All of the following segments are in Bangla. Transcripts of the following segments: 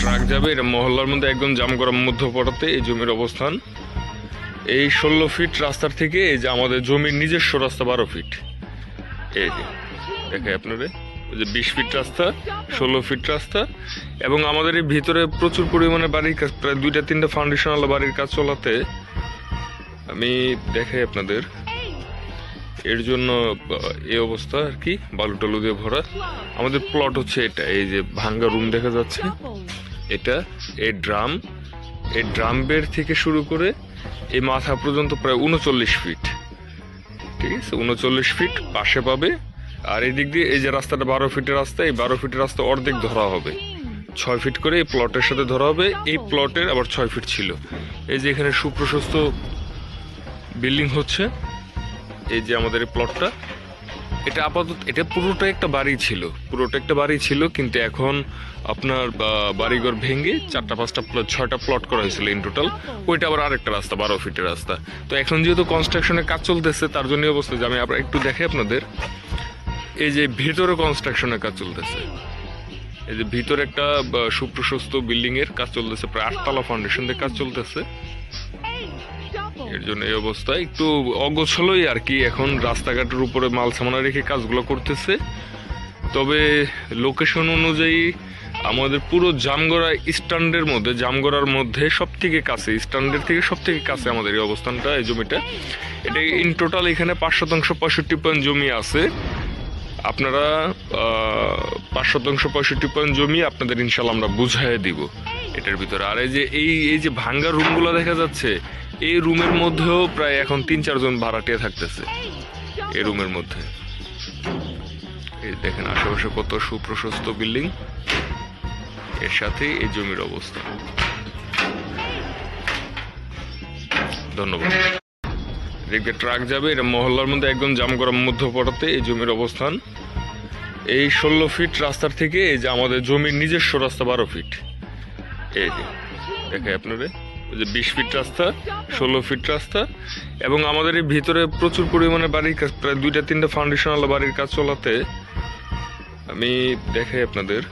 ট্রাক যাবে, এটা মহল্লার মধ্যে একদম জাম করার মধ্যপড়াতে এই জমির অবস্থান। এই 16 ফিট রাস্তার থেকে এই যে আমাদের জমির নিজস্ব রাস্তা 12 ফিট। এই যে দেখে আপনারা, ওই যে 20 ফিট রাস্তা, 16 ফিট রাস্তা, এবং আমাদের এই ভিতরে প্রচুর পরিমাণে বাড়ির কাজ, প্রায় 2-3টা ফাউন্ডেশনওয়ালা বাড়ির কাজ চলাতে আমি দেখাই আপনাদের। এর জন্য এই অবস্থা আর কি, বালু টালু দিয়ে ভরা। আমাদের প্লট হচ্ছে এটা, এই যে ভাঙ্গা রুম দেখা যাচ্ছে, এটা এই ড্রাম বের থেকে শুরু করে এই মাথা পর্যন্ত প্রায় 39 ফিট। ঠিক আছে, 39 ফিট পাশে পাবে। আর এই দিক দিয়ে এই যে রাস্তাটা 12 ফিটের রাস্তা, এই 12 ফিটের রাস্তা অর্ধেক ধরা হবে, 6 ফিট করে এই প্লটের সাথে ধরা হবে। এই প্লটের আবার 6 ফিট ছিল। এই যে এখানে সুপ্রশস্ত বিল্ডিং হচ্ছে, এই যে আমাদের এই প্লটটা, এটা আপাতত এটা পুরোটা একটা বাড়ি ছিল, কিন্তু এখন আপনার বাড়িঘর ভেঙে 4-5টা প্লট, 6টা প্লট করা হয়েছিল ইন টোটাল। ওইটা আবার আরেকটা রাস্তা, 12 ফিটের রাস্তা। তো এখন যেহেতু কনস্ট্রাকশনের কাজ চলতেছে, তার জন্য অবস্থা যে আমি আবার একটু দেখাই আপনাদের। এই যে ভিতরে কনস্ট্রাকশনের কাজ চলতেছে, এই যে ভিতরে একটা সুপ্রশস্ত বিল্ডিং এর কাজ চলতেছে, প্রায় 8তলা ফাউন্ডেশন দিয়ে কাজ চলতেছে। এর জন্য এই অবস্থা একটু অগোছলই আর কি। এখন রাস্তাঘাটের উপরে মাল সামানা রেখে কাজগুলো করতেছে। তবে লোকেশন অনুযায়ী আমাদের পুরো জামগড়ার মধ্যে সব থেকে কাছে, স্ট্যান্ডের থেকে সব থেকে কাছে আমাদের এই অবস্থানটা, এই জমিটা। এটা ইন টোটাল এখানে 5% 65 পয়েন্ট জমি আছে। আপনারা 5% 65 পয়েন্ট জমি আপনাদের ইনশাল্লাহ আমরা বুঝাইয়া দিব এটার ভিতরে। আর এই যে ভাঙ্গা রুমগুলো দেখা যাচ্ছে, এই রুমের মধ্যেও প্রায় এখন 3-4 জন ভাড়াটিয়া থাকতেছে এই রুমের মধ্যে। এই দেখেন আশেপাশে কত সুপ্রশস্ত বিল্ডিং, এর সাথে এই জমির অবস্থা। ধন্যবাদ। দেখবে ট্রাক যাবে, এটা মহল্লার মধ্যে একদম জাম করার মধ্যপড়াতে এই জমির অবস্থান। এই 16 ফিট রাস্তার থেকে এই যে আমাদের জমির নিজস্ব রাস্তা 12 ফিট। এই যে দেখে আপনারা, ওই যে 20 ফিট রাস্তা, 16 ফিট রাস্তা, এবং আমাদের এই ভিতরে প্রচুর পরিমাণে বাড়ির কাজ, প্রায় 2-3টা ফাউন্ডেশনওয়ালা বাড়ির কাজ চলাতে আমি দেখাই আপনাদের।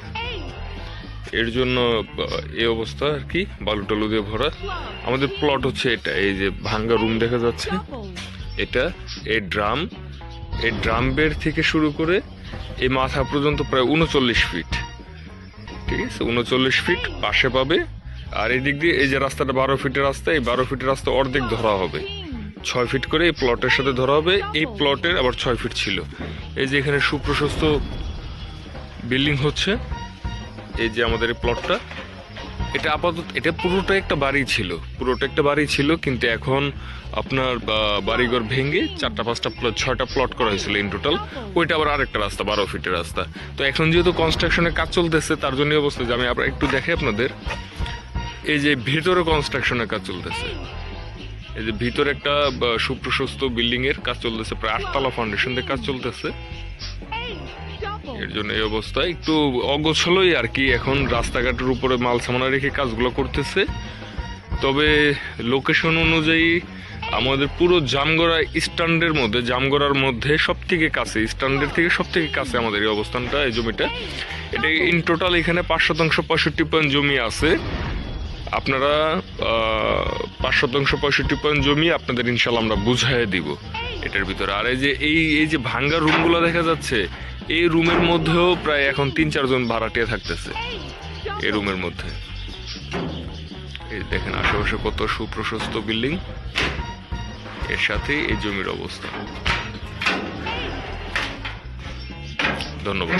এর জন্য এই অবস্থা আর কি, বালু টালু দিয়ে ভরা। আমাদের প্লট হচ্ছে এটা, এই যে ভাঙ্গা রুম দেখা যাচ্ছে, এটা এই ড্রাম বের থেকে শুরু করে এই মাথা পর্যন্ত প্রায় 39 ফিট। ঠিক আছে, 39 ফিট পাশে পাবে। আর এই দিক দিয়ে এই যে রাস্তাটা 12 ফিটের রাস্তা, এই 12 ফিটের রাস্তা অর্ধেক ধরা হবে, 6 ফিট করে এই প্লটের সাথে ধরা হবে। এই প্লটের আবার 6 ফিট ছিল। এই যে এখানে সুপ্রশস্ত বিল্ডিং হচ্ছে, এই যে আমাদের এই প্লটটা, এটা আপাতত এটা পুরোটা একটা বাড়ি ছিল, কিন্তু এখন আপনার বাড়িঘর ভেঙে 4-5টা প্লট, 6টা প্লট করা হয়েছিল ইন টোটাল। ওইটা আবার আরেকটা রাস্তা, 12 ফিটের রাস্তা। তো এখন যেহেতু কনস্ট্রাকশনের কাজ চলতেছে, তার জন্য অবস্থা যে আমি আবার একটু দেখাই আপনাদের। এই যে ভিতরে কনস্ট্রাকশনের কাজ চলতেছে, এই যে ভিতরে একটা সুপ্রশস্ত বিল্ডিং এর কাজ চলতেছে, প্রায় 8তলা ফাউন্ডেশন দিয়ে কাজ চলতেছে। এর জন্য এই অবস্থা একটু অগোছলই আর কি। এখন রাস্তাঘাটের উপরে মাল সামানা রেখে কাজগুলো করতেছে। তবে লোকেশন অনুযায়ী আমাদের পুরো জামগড়ার মধ্যে সব থেকে কাছে, স্ট্যান্ডের থেকে সব থেকে কাছে আমাদের এই অবস্থানটা, এই জমিটা। এটা ইন টোটাল এখানে 5% 65 পয়েন্ট জমি আছে। আপনারা 5% 65 পয়েন্ট জমি আপনাদের ইনশাল্লাহ আমরা বুঝাইয়া দিব এটার ভিতরে। আর এই যে ভাঙ্গা রুমগুলো দেখা যাচ্ছে, এই রুমের মধ্যেও প্রায় এখন 3-4 জন ভাড়াটিয়া থাকতেছে এই রুমের মধ্যে। এই দেখেন আশেপাশে কত সুপ্রশস্ত বিল্ডিং, এর সাথে এই জমির অবস্থা। ধন্যবাদ।